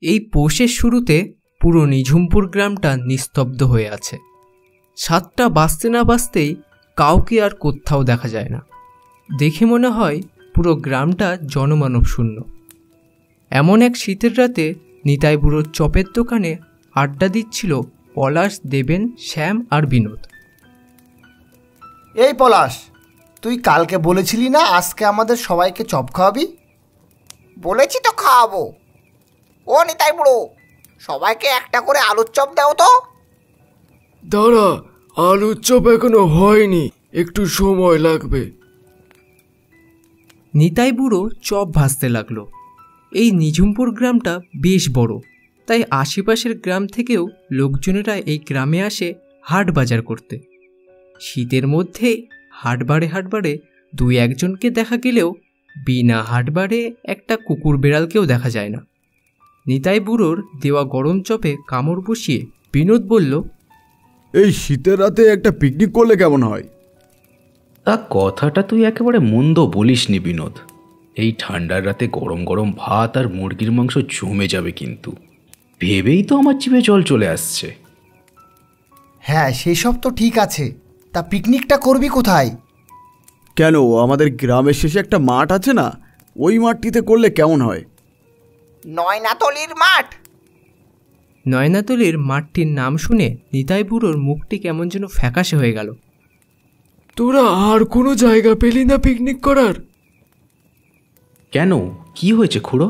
এই পৌষের শুরুতে পুরো নিঝুমপুর গ্রামটা নিস্তব্ধ হয়ে আছে। 7টা বাজতে না বাজতেই কাউকে আর কোথাও দেখা যায় না। দেখে মনে হয় পুরো গ্রামটা জনমানব শূন্য। এমন এক শীতের রাতে নিতাই বুড়োর চপের দোকানে আড্ডা দিচ্ছিল পলাশ, দেবেন, শ্যাম আর বিনোদ। এই পলাশ, তুই কালকে বলেছিলি না আজকে আমাদের সবাইকে চপ খাওয়াবি? বলেছি তো খাওয়াবো। ও নিতাই বুড়ো, সবাইকে একটা করে আলুর চপ দাও তো। দাঁড়া, আলুর চপ এখনো হয়নি, একটু সময় লাগবে। নিতাই বুড়ো চপ ভাজতে লাগলো। এই নিঝুমপুর গ্রামটা বেশ বড়, তাই আশেপাশের গ্রাম থেকেও লোকজনেরা এই গ্রামে আসে হাট বাজার করতে। শীতের মধ্যে হাটবারে 2-1জনকে দেখা গেলেও বিনা হাটবারে একটা কুকুর বেড়ালকেও দেখা যায় না। নিতাই বুড়োর দেওয়া গরম চপে কামড় বসিয়ে বিনোদ বলল, এই শীতের রাতে একটা পিকনিক করলে কেমন হয়? কথাটা তুই একেবারে মন্দ বলিসনি বিনোদ। এই ঠান্ডার রাতে গরম গরম ভাত আর মুরগির মাংস জমে যাবে, কিন্তু ভেবেই তো আমার জিভে জল চলে আসছে। হ্যাঁ, সেসব তো ঠিক আছে, তা পিকনিকটা করবি কোথায়? কেন, আমাদের গ্রামের শেষে একটা মাঠ আছে না, ওই মাঠটিতে করলে কেমন হয়? নয়নাতলির মাঠ। নয়নাতলির মাঠটির নাম শুনে নিতাই বুড়োর মুখটি কেমন যেন ফ্যাকাশে হয়ে গেল। তোরা আর কোনো জায়গা পেলি না পিকনিক করার? কেন, কি হয়েছে খুড়ো?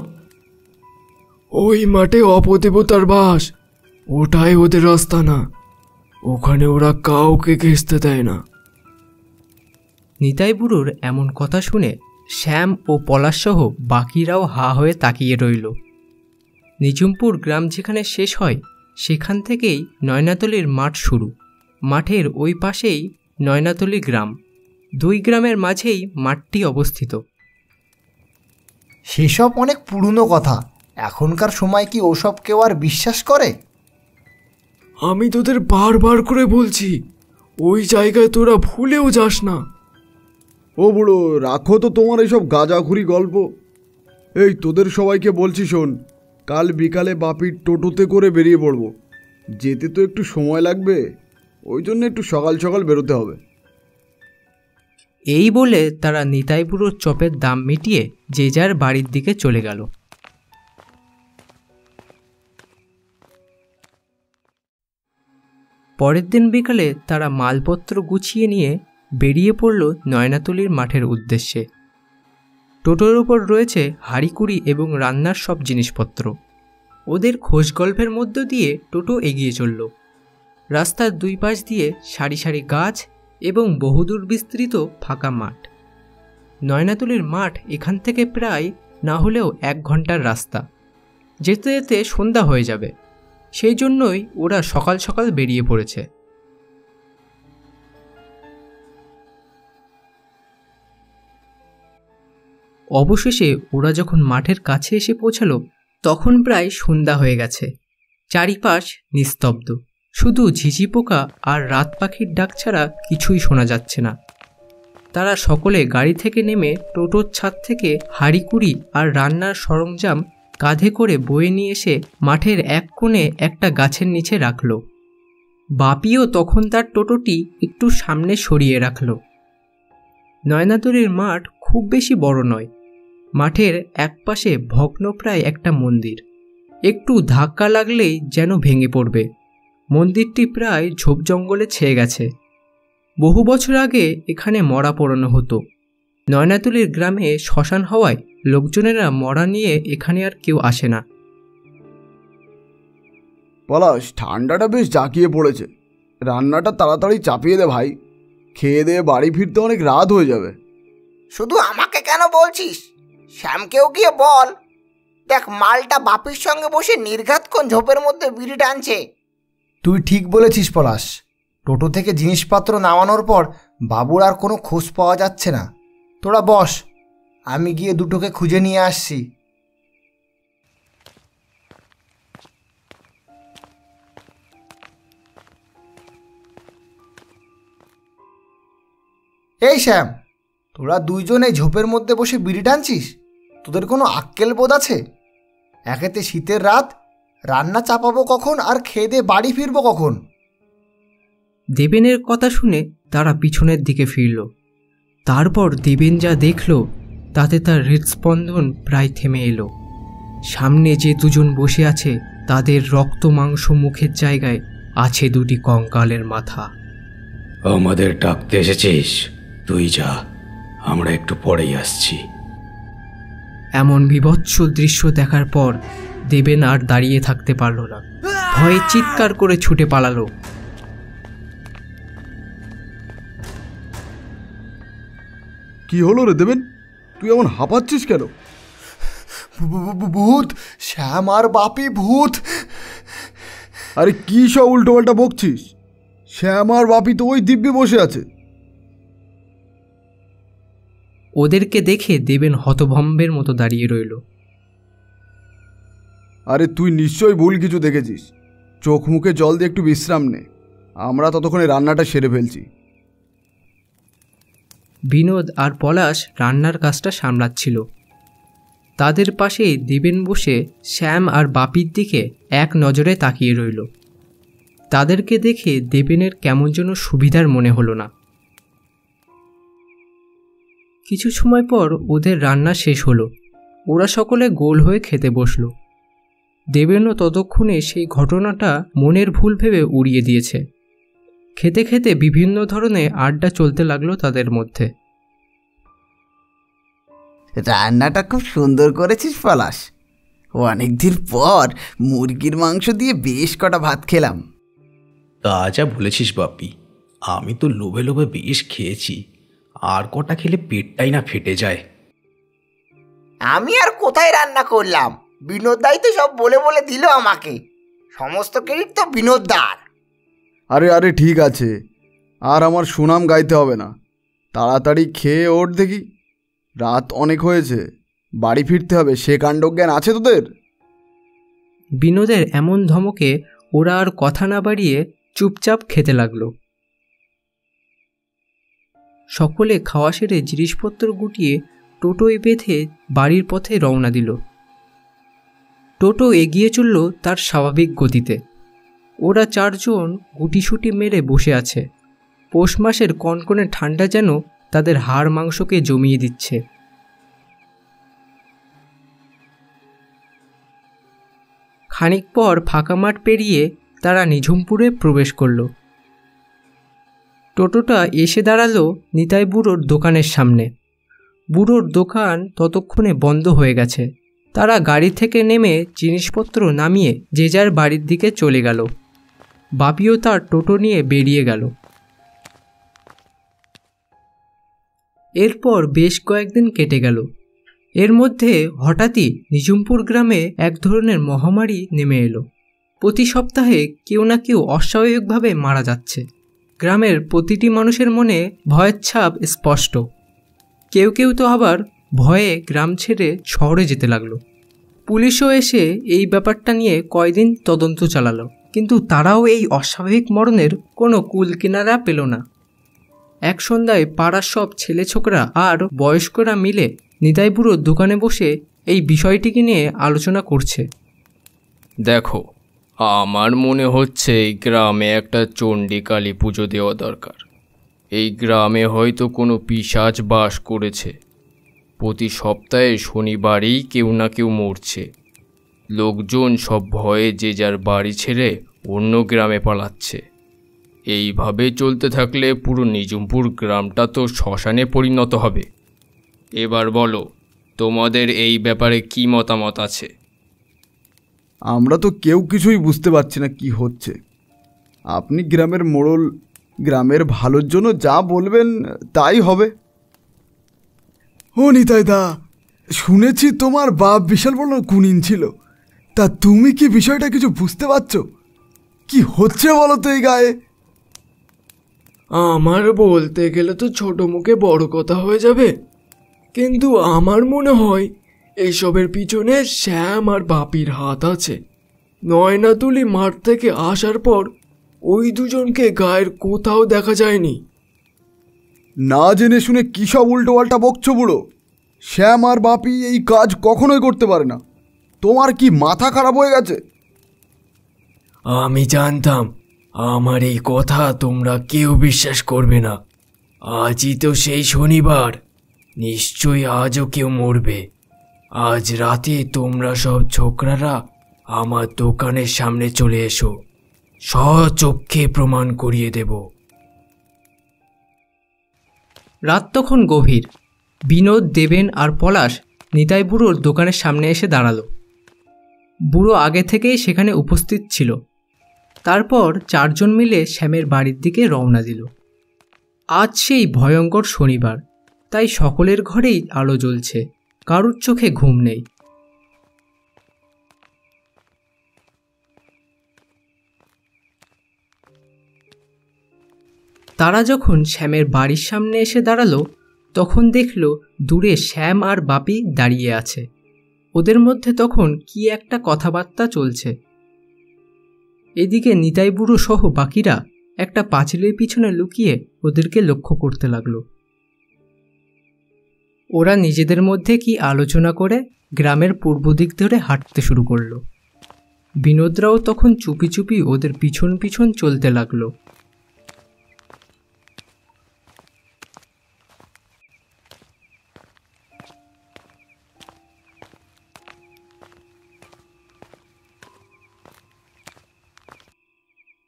ওই মাঠে অপদেবতার বাস, ওটাই ওদের রাস্তা না, ওখানে ওরা কাউকে ঘেঁষতে দেয় না। নিতাই বুড়োর এমন কথা শুনে শ্যাম ও পলাশ সহ বাকিরাও হা হয়ে তাকিয়ে রইল। নিঝুমপুর গ্রাম যেখানে শেষ হয় সেখান থেকেই নয়নাতলির মাঠ শুরু। মাঠের ওই পাশেই নয়নাতলি গ্রাম। 2 গ্রামের মাঝেই মাঠটি অবস্থিত। সেসব অনেক পুরনো কথা, এখনকার সময় কি ওসব কেউ আর বিশ্বাস করে? আমি তোদের বারবার করে বলছি, ওই জায়গায় তোরা ভুলেও যাস না। ও বুড়ো, রাখো তো তোমার এইসব গাঁজাখুরি গল্প। এই তোদের সবাইকে বলছি শোন, কাল বিকালে বাপির টোটোতে করে বেরিয়ে পড়বো। যেতে তো একটু সময় লাগবে, ওই জন্য একটু সকাল সকাল বেরোতে হবে। এই বলে তারা নিতাই বুড়োর চপের দাম মিটিয়ে যে যার বাড়ির দিকে চলে গেল। পরের দিন বিকালে তারা মালপত্র গুছিয়ে নিয়ে বেরিয়ে পড়ল নয়নাতলির মাঠের উদ্দেশ্যে। টোটোর ওপর রয়েছে হাঁড়িকুড়ি এবং রান্নার সব জিনিসপত্র। ওদের খোঁজ গল্পের মধ্য দিয়ে টোটো এগিয়ে চলল। রাস্তার 2 পাশ দিয়ে সারি সারি গাছ এবং বহুদূর বিস্তৃত ফাঁকা মাঠ। নয়নাতলির মাঠ এখান থেকে প্রায় না হলেও 1 ঘন্টার রাস্তা। যেতে যেতে সন্ধ্যা হয়ে যাবে, সেই জন্যই ওরা সকাল সকাল বেরিয়ে পড়েছে। অবশেষে ওরা যখন মাঠের কাছে এসে পৌঁছালো তখন প্রায় সন্ধ্যা হয়ে গেছে। চারিপাশ নিস্তব্ধ, শুধু ঝিঝি পোকা আর রাত পাখির ডাক ছাড়া কিছুই শোনা যাচ্ছে না। তারা সকলে গাড়ি থেকে নেমে টোটোর ছাদ থেকে হাঁড়িকুড়ি আর রান্নার সরঞ্জাম কাঁধে করে বয়ে নিয়ে এসে মাঠের এক কোণে একটা গাছের নিচে রাখল। বাপিও তখন তার টোটোটি একটু সামনে সরিয়ে রাখল। নয়নাতলির মাঠ খুব বেশি বড় নয়। মাঠের একপাশে ভগ্নপ্রায় একটা মন্দির, একটু ধাক্কা লাগলেই যেন ভেঙে পড়বে। মন্দিরটি প্রায় ঝোপ জঙ্গলে ছেয়ে গেছে। বহু বছর আগে এখানে মরা পোড়ানো হতো। নয়নাতলির গ্রামে শ্মশান হওয়ায় লোকজনেরা মরা নিয়ে এখানে আর কেউ আসে না। পলাশ, ঠান্ডাটা বেশ জাঁকিয়ে পড়েছে, রান্নাটা তাড়াতাড়ি চাপিয়ে দে ভাই, খেয়ে দিয়ে বাড়ি ফিরতে অনেক রাত হয়ে যাবে। শুধু আমাকে কেন বলছিস, শ্যামকেও গিয়ে বল। দেখ, মালটা বাপির সঙ্গে বসে নির্ঘাতক্ষণ ঝোপের মধ্যে বিড়ি টানছে। তুই ঠিক বলেছিস পলাশ, টোটো থেকে জিনিসপত্র নামানোর পর বাবুর আর কোনো খোঁজ পাওয়া যাচ্ছে না। তোরা বস, আমি গিয়ে দুটোকে খুঁজে নিয়ে আসছি। এই শ্যাম, তোরা 2 জন এই ঝোপের মধ্যে বসে বিড়ি টানছিস? তোদের কোনো আক্কেল বোধ আছে? একেতে শীতের রাত, রান্না চাপাবো কখন আর খেয়ে দিয়ে বাড়ি ফিরবো কখন? দেবেনের কথা শুনে তারা পিছনের দিকে ফিরল। তারপর দেবেন যা দেখল তাতে তার হৃদস্পন্দন প্রায় থেমে এলো। সামনে যে দুজন বসে আছে তাদের রক্ত মাংস মুখের জায়গায় আছে দুটি কঙ্কালের মাথা। আমাদের ডাকতে এসেছিস? তুই যা, আমরা একটু পরেই আসছি। এমন বীভৎস দৃশ্য দেখার পর দেবেন আর দাঁড়িয়ে থাকতে পারল না, ভয়ে চিৎকার করে ছুটে পালালো। কি হলো রে দেবেন, তুই এমন হাঁপাচ্ছিস কেন? ভূত, শ্যাম আর বাপি ভূত। আরে কি সব উল্টোপাল্টা বকছিস? শ্যাম আর বাপি তো ওই দিব্যে বসে আছে। ওদেরকে দেখে দেবেন হতভম্বের মতো দাঁড়িয়ে রইল। আরে তুই নিশ্চয়ই ভুল কিছু দেখেছিস। চোখ মুখে জল দিয়ে একটু বিশ্রাম নে, আমরা ততক্ষণে রান্নাটা সেরে ফেলছি। বিনোদ আর পলাশ রান্নার কাজটা সামলাচ্ছিল। তাদের পাশেই দেবেন বসে শ্যাম আর বাপির দিকে এক নজরে তাকিয়ে রইল। তাদেরকে দেখে দেবেনের কেমন যেন সুবিধার মনে হলো না। কিছু সময় পর ওদের রান্না শেষ হলো। ওরা সকলে গোল হয়ে খেতে বসল। দেবেনও ততক্ষণে সেই ঘটনাটা মনের ভুল ভেবে উড়িয়ে দিয়েছে। খেতে খেতে বিভিন্ন ধরনের আড্ডা চলতে লাগলো তাদের মধ্যে। রান্নাটা খুব সুন্দর করেছিস পলাশ। অনেকদিন পর মুরগির মাংস দিয়ে বেশ কটা ভাত খেলাম। তা যা বলেছিস বাপি, আমি তো লোভে লোভে বেশ খেয়েছি। আর কটা খেলে পেটটাই না ফেটে যায়। আমি আর কোথায় রান্না করলাম, বিনোদ দাই তো সব বলে বলে দিল আমাকে। সমস্ত ক্রেডিট তো বিনোদ দার। আরে আরে ঠিক আছে, আর আমার সুনাম গাইতে হবে না। তাড়াতাড়ি খেয়ে ওঠ দেখি, রাত অনেক হয়েছে, বাড়ি ফিরতে হবে। সে কাণ্ডজ্ঞান আছে তোদের? বিনোদের এমন ধমকে ওরা আর কথা না বাড়িয়ে চুপচাপ খেতে লাগলো। সকলে খাওয়া সেরে জিনিসপত্র গুটিয়ে টোটোয় বেঁধে বাড়ির পথে রওনা দিল। টোটো এগিয়ে চলল তার স্বাভাবিক গতিতে। ওরা চারজন গুটিসুটি মেরে বসে আছে। পৌষ মাসের কনকনে ঠান্ডা যেন তাদের হাড় মাংসকে জমিয়ে দিচ্ছে। খানিক পর ফাঁকা মাঠ পেরিয়ে তারা নিঝুমপুরে প্রবেশ করল। টোটোটা এসে দাঁড়ালো নিতাই বুড়োর দোকানের সামনে। বুড়োর দোকান ততক্ষণে বন্ধ হয়ে গেছে। তারা গাড়ি থেকে নেমে জিনিসপত্র নামিয়ে যে যার বাড়ির দিকে চলে গেল। বাপিও তার টোটো নিয়ে বেরিয়ে গেল। এরপর বেশ কয়েকদিন কেটে গেল। এর মধ্যে হঠাৎই নিঝুমপুর গ্রামে এক ধরনের মহামারী নেমে এলো। প্রতি সপ্তাহে কেউ না কেউ অস্বাভাবিকভাবে মারা যাচ্ছে। গ্রামের প্রতিটি মানুষের মনে ভয়ের ছাপ স্পষ্ট। কেউ কেউ তো আবার ভয়ে গ্রাম ছেড়ে শহরে যেতে লাগলো। পুলিশও এসে এই ব্যাপারটা নিয়ে কয়দিন তদন্ত চালালো, কিন্তু তারাও এই অস্বাভাবিক মরণের কোনো কুল কিনারা পেল না। এক সন্ধ্যায় পাড়ার সব ছেলে ছোকরা আর বয়স্করা মিলে নিতাই বুড়োর দোকানে বসে এই বিষয়টিকে নিয়ে আলোচনা করছে। দেখো, আমার মনে হচ্ছে এই গ্রামে একটা চণ্ডী কালী পুজো দেওয়া দরকার। এই গ্রামে হয়তো কোনো পিশাচ বাস করেছে। প্রতি সপ্তাহে শনিবারেই কেউ না কেউ মরছে। লোকজন সব ভয়ে যে যার বাড়ি ছেড়ে অন্য গ্রামে পালাচ্ছে। এইভাবে চলতে থাকলে পুরো নিঝুমপুর গ্রামটা তো শ্মশানে পরিণত হবে। এবার বলো, তোমাদের এই ব্যাপারে কি মতামত আছে? আমরা তো কেউ কিছুই বুঝতে পারছি না কি হচ্ছে। আপনি গ্রামের মোড়ল, গ্রামের ভালোর জন্য যা বলবেন তাই হবে। ও নিতাই দা, শুনেছি তোমার বাপ বিশাল বড় গুণিন ছিল। তা তুমি কি বিষয়টা কিছু বুঝতে পারছো? কি হচ্ছে বলো তো এই গায়ে? আমার বলতে গেলে তো ছোট মুখে বড় কথা হয়ে যাবে, কিন্তু আমার মনে হয় এইসবের পিছনে শ্যাম আর বাপির হাত আছে। নয়নাতুলি মাঠ থেকে আসার পর ওই দুজনকে গায়ের কোথাও দেখা যায়নি। না জেনে শুনে কী সব উল্টোপাল্টা বকছো বুড়ো? শ্যাম আর বাপি এই কাজ কখনোই করতে পারে না। তোমার কি মাথা খারাপ হয়ে গেছে? আমি জানতাম আমার এই কথা তোমরা কেউ বিশ্বাস করবে না। আজই তো সেই শনিবার, নিশ্চয়ই আজও কেউ মরবে। আজ রাতে তোমরা সব ছোকরারা আমার দোকানের সামনে চলে এসো, স্বচক্ষে প্রমাণ করিয়ে দেব। রাত তখন গভীর। বিনোদ, দেবেন আর পলাশ নিতাই বুড়োর দোকানের সামনে এসে দাঁড়ালো। বুড়ো আগে থেকেই সেখানে উপস্থিত ছিল। তারপর চারজন মিলে শ্যামের বাড়ির দিকে রওনা দিল। আজ সেই ভয়ঙ্কর শনিবার, তাই সকলের ঘরেই আলো জ্বলছে, কারুর চোখে ঘুম নেই। তারা যখন শ্যামের বাড়ির সামনে এসে দাঁড়ালো, তখন দেখল দূরে শ্যাম আর বাপি দাঁড়িয়ে আছে। ওদের মধ্যে তখন কি একটা কথাবার্তা চলছে। এদিকে নিতাই বুড়ো সহ বাকিরা একটা পাঁচিলের পিছনে লুকিয়ে ওদেরকে লক্ষ্য করতে লাগলো। ওরা নিজেদের মধ্যে কি আলোচনা করে গ্রামের পূর্ব দিক ধরে হাঁটতে শুরু করলো। বিনোদরাও তখন চুপি চুপি ওদের পিছন পিছন চলতে লাগলো।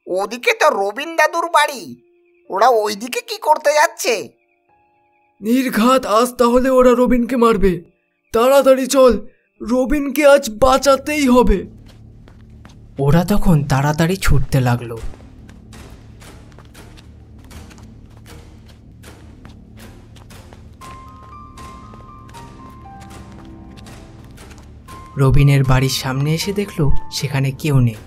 ওদিকে তো রবিন দাদুর বাড়ি, ওরা ওইদিকে কি করতে যাচ্ছে? নির্ঘাত আজ তাহলে ওরা রবিনকে মারবে। তাড়াতাড়ি চল, রবিনকে আজ বাঁচাতেই হবে। ওরা তখন তাড়াতাড়ি ছুটতে লাগলো। রবিনের বাড়ির সামনে এসে দেখলো সেখানে কেউ নেই।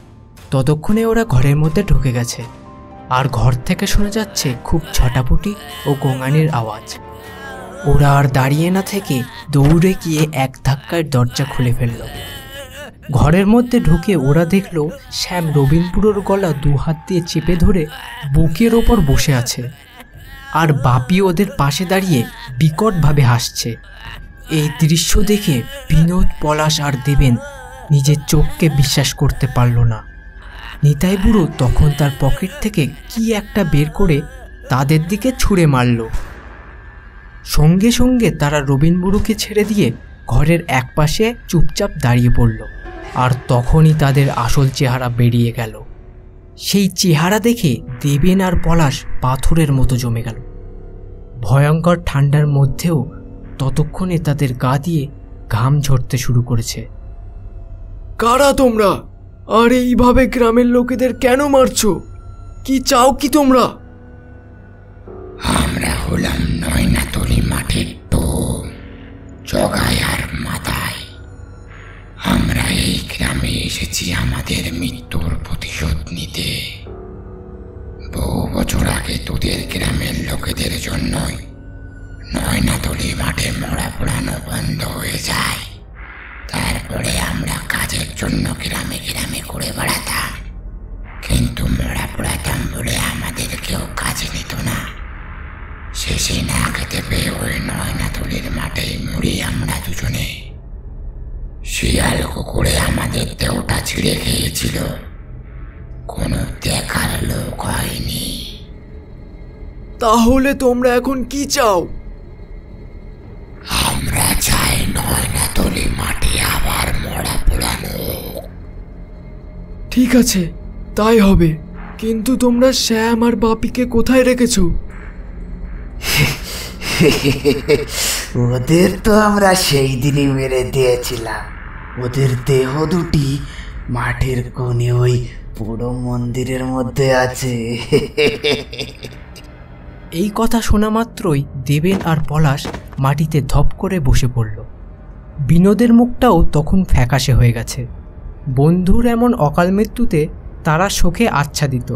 ততক্ষণে ওরা ঘরের মধ্যে ঢুকে গেছে, আর ঘর থেকে শোনা যাচ্ছে খুব ছটাপুটি ও গোঙানির আওয়াজ। ওরা আর দাঁড়িয়ে না থেকে দৌড়ে গিয়ে এক ধাক্কায় দরজা খুলে ফেলল। ঘরের মধ্যে ঢুকে ওরা দেখলো শ্যাম রবিন বুড়োর গলা দু হাত দিয়ে চেপে ধরে বুকের ওপর বসে আছে, আর বাপি ওদের পাশে দাঁড়িয়ে বিকটভাবে হাসছে। এই দৃশ্য দেখে বিনোদ, পলাশ আর দেবেন নিজের চোখকে বিশ্বাস করতে পারল না। নিতাই বুড়ো তখন তার পকেট থেকে কি একটা বের করে তাদের দিকে ছুঁড়ে মারল। সঙ্গে সঙ্গে তারা রবিন বুড়োকে ছেড়ে দিয়ে ঘরের একপাশে চুপচাপ দাঁড়িয়ে পড়ল। আর তখনই তাদের আসল চেহারা বেরিয়ে গেল। সেই চেহারা দেখে দেবেন আর পলাশ পাথরের মতো জমে গেল। ভয়ঙ্কর ঠান্ডার মধ্যেও ততক্ষণে তাদের গা দিয়ে ঘাম ঝরতে শুরু করেছে। কারা তোমরা? আর এইভাবে গ্রামের লোকেদের কেন মারছো? কি চাও কি তোমরা? আমরা হলাম নয়নাতলি মাঠের তো জগায় আর মাথায়। আমরা এই গ্রামে এসেছি আমাদের মৃত্যুর প্রতিশোধ নিতে। বহু বছর আগে তোদের গ্রামের লোকেদের জন্যই নয়নাতলি মাঠে মরা পোড়ানো বন্ধ হয়ে যায়। তারপরে আমরা কাজের জন্য গ্রামে গ্রামে ঘুরে বেড়াতাম, কিন্তু মরা পোড়াতাম বলে আমাদের কেউ কাজে নিত না। শেষে না খেতে পেয়ে ওই নয়নাতলির মাঠেই মরি আমরা দুজনে। শিয়াল কুকুরে আমাদের দেহটা ছিঁড়ে খেয়েছিল, কোনো দেখার লোক হয়নি। তাহলে তোমরা এখন কি চাও? আমরা চাই নয়নাতলি মাঠে আবার মরা পোড়ানো। ঠিক আছে, তাই হবে, কিন্তু তোমরা শ্যাম আর বাপিকে কোথায় রেখেছো? ওদের তো আমরা সেই দিনই মেরে দিয়েছিলাম। ওদের দেহ দুটি মাঠের কোণে ওই পুরো মন্দিরের মধ্যে আছে। এই কথা শোনা মাত্রই দেবেন আর পলাশ মাটিতে ধপ করে বসে পড়ল। বিনোদের মুখটাও তখন ফ্যাকাশে হয়ে গেছে। বন্ধুর এমন অকাল মৃত্যুতে তারা শোকে আচ্ছাদিত।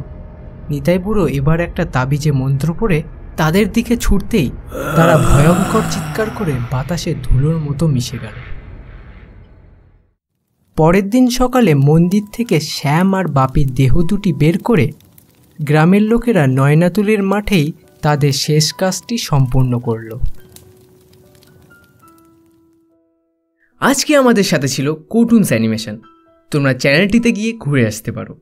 নিতাই বুড়ো এবার একটা তাবিজে মন্ত্র পড়ে তাদের দিকে ছুটতেই তারা ভয়ঙ্কর চিৎকার করে বাতাসে ধুলোর মতো মিশে গেল। পরের দিন সকালে মন্দির থেকে শ্যাম আর বাপির দেহ দুটি বের করে গ্রামের লোকেরা নয়নাতুলির মাঠেই তাদের শেষ কাজটি সম্পূর্ণ করল। আজকে আমাদের সাথে ছিল কার্টুনস অ্যানিমেশন। তোমরা চ্যানেলটিতে গিয়ে ঘুরে আসতে পারো।